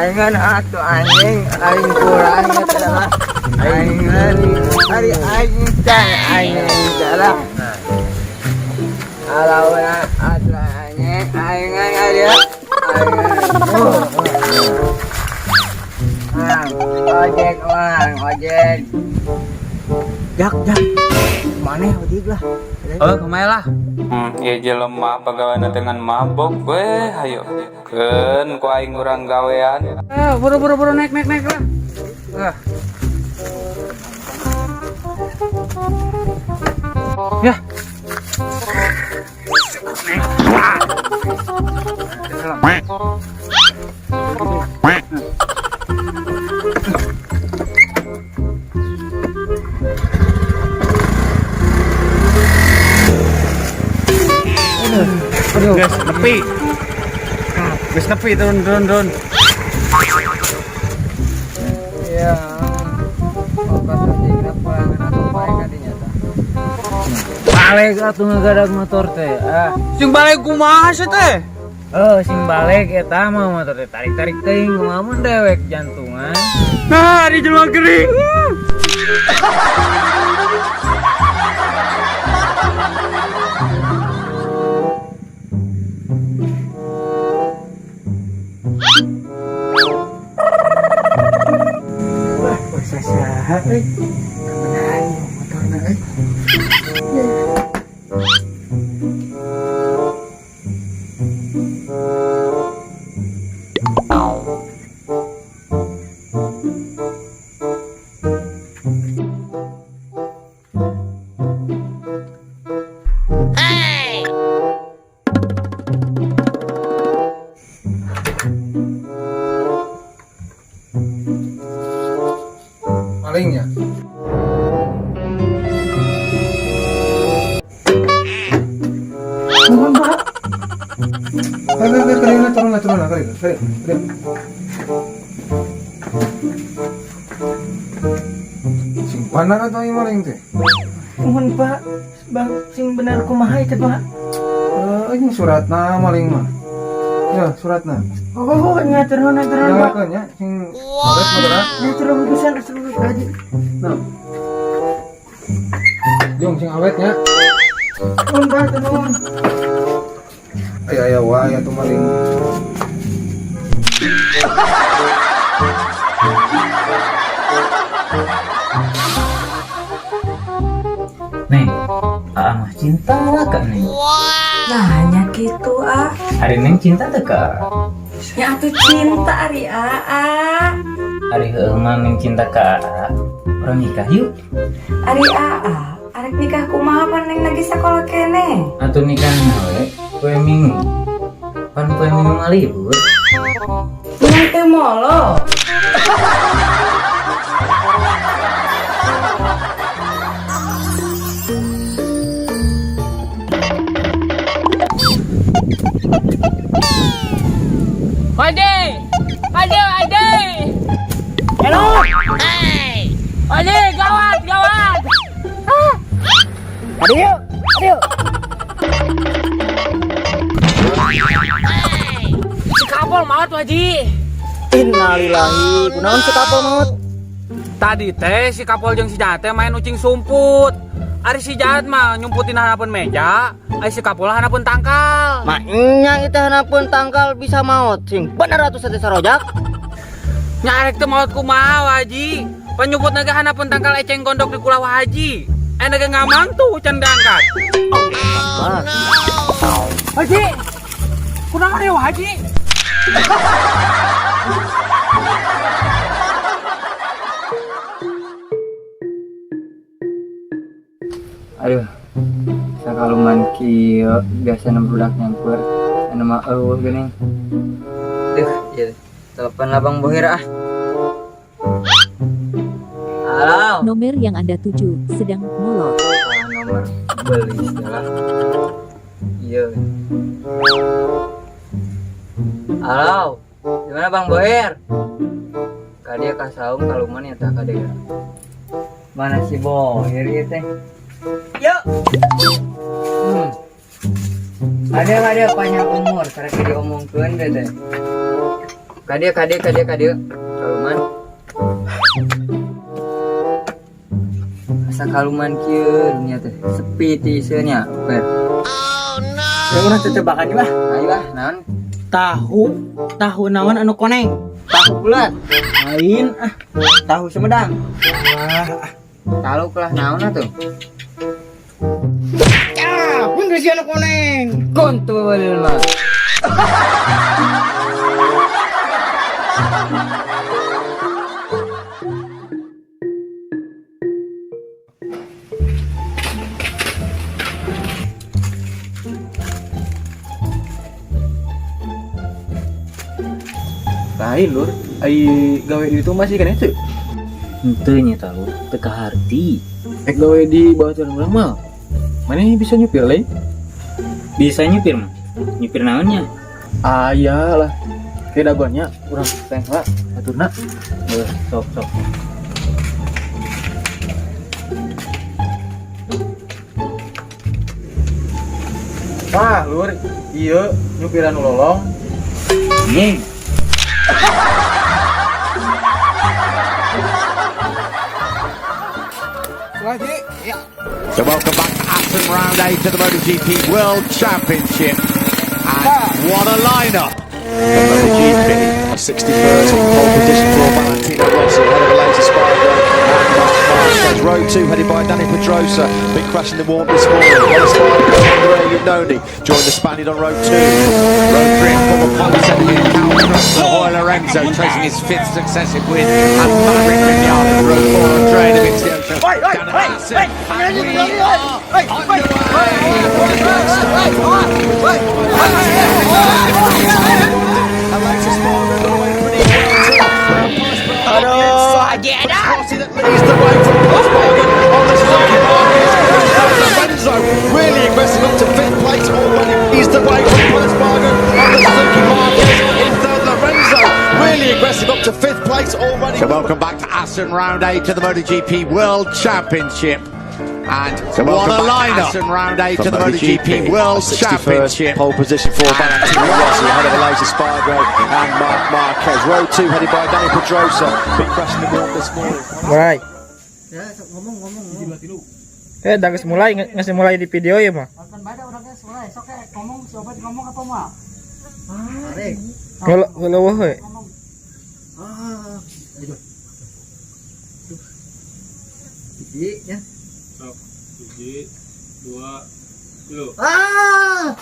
Aing atuh anjing, aing kurang adalah aing hari aing can aing salah. Alauna atuh anjing, aing ada ojek ojek. Jak, mana ojek lah? Kemana lah? Ya jelema pagaweana dengan mabok weh, hayo. Keun ku aing urang gawean. Buru naik lah. Ya. Aduh, guys, nepi. Guys, nepi turun. Ya. Pas lagi pulang atau baik kadinya tah. Balik atuh ngagadag motor teh. Sing balik kumaha sih teh? Sing balik eta mah motor teh tarik teuing kumaha mun dewek jantungan. Nah, di jelema gering. Saha kebenaran motorna palingnya. Mohon Pak. Kali turun. Sing panang atau yang maling teh? Mohon Pak, bang sing bener kumaha itu Pak? Ini suratna maling mah. Ya, suratna. Oh, ngatur Pak. Jangan sing awet modera. Ngatur pisan asal gaji. Nah. Jong sing awetnya. Mohon Pak, nuhun. Aya wae atuh maling. Neng, mah cinta gak Neng? Nanya gitu Hari Neng cinta teh ka? ya atuh cinta Ari Hari heueuh mah Neng cinta ka orang nikah yuk. Ari arek nikah kumaha pan Neng lagi sakola kene. Atuh nikah we poe Minggu. Pan poe Minggu mah libur. Neng teh molo. Ade. Hello. Ade, gawat. Ade yuk. Si kapal maut Waji. Innalillahi, kunaon si kapal maut? Tadi teh si kapol jeung si jahat teh main ucing sumput. Ari si jahat mah nyumputin hanapeun meja, ari si kapol hanapeun tangkal. Nya itu hanapeun tangkal bisa maut sing bener atuh sate sarojak. Nyarek teh maut kumaha Waji? Penyumput naga hanapeun tangkal eceng gondok di kulah Waji. Naga ngamang tuh can diangkat. Waji. Kunaon ya Waji? Aduh, sakaluman kieu biasa budak nyamper anu mah eueuh geuning. Ieu telepon Abang Bohir ah. Halo. Nomor yang Anda tuju sedang molor. Nomor beli istilah. Iya. Halo. Gimana Bang Bohir? Kadia kasaung kaluman ya tah kadia. Mana si Bohir ieu teh? Yuk. Ada panjang umur, karena diomongkeun deh teh. Kadia. Kaluman. Asa kaluman kieu dunia teh sepi ti seunya. Ber. Ya urang tetebakan ieu lah. Ayo lah, naon? Tahu naon anu koneng? Tahu bulat. Lain Tahu Sumedang. Tahu kelah naon atuh? ya, pun geus anu koneng. Kontul mah. Lain lur, ai gawe di itu masih kan itu. Henteu nya tahu teka harti. Ek gawe di bawah tuan urang mah. Mana bisa nyupir lain? Bisa nyupir mah. Nyupir naonnya? Ayalah. Kayak dagonnya urang teng lah aturna. Sok. Wah, lur, iya nyupiran lolong. Nih. So welcome back to Aston Round 8 of the MotoGP World Championship. And what a lineup! The MotoGP, 61st pole position for Valentino Rossi, ahead of Aleix Espargaro and Marc Marquez. Row 2 headed by Dani Pedrosa, big crash in the warm this morning. Espargaro and Andrea Iannone joined the Spaniard on row 2. Row 3 and former pilot second in Cal Prost, Jorge Lorenzo chasing his 5th successive win, and Maverick Vinales, row 4 Andrea Dovizioso. Down at Assen, and we are Aleix Espargaro away pretty well. Aduh, Haji Eda. Rossi that leads the way from Espargaro on the Suzuki Marquez. Lorenzo really aggressive up to 5th place already. Leads the way from Espargaro on the Suzuki Marquez. In third, Lorenzo really aggressive up to 5th place already. So welcome back to Aston Round 8 of the MotoGP World Championship. And what a lineup! Aston Round 8 of the MotoGP World Championship. Pole position for Valentino Rossi, ahead of Aleix Espargaro and Marc Marquez. Row 2 headed by Dani Pedrosa. Big crash in the warm this morning. Mulai. Dah geus mulai ngasih mulai di video ya mah. Halo we. Ya. Sok, 1, 2, 3. Ah!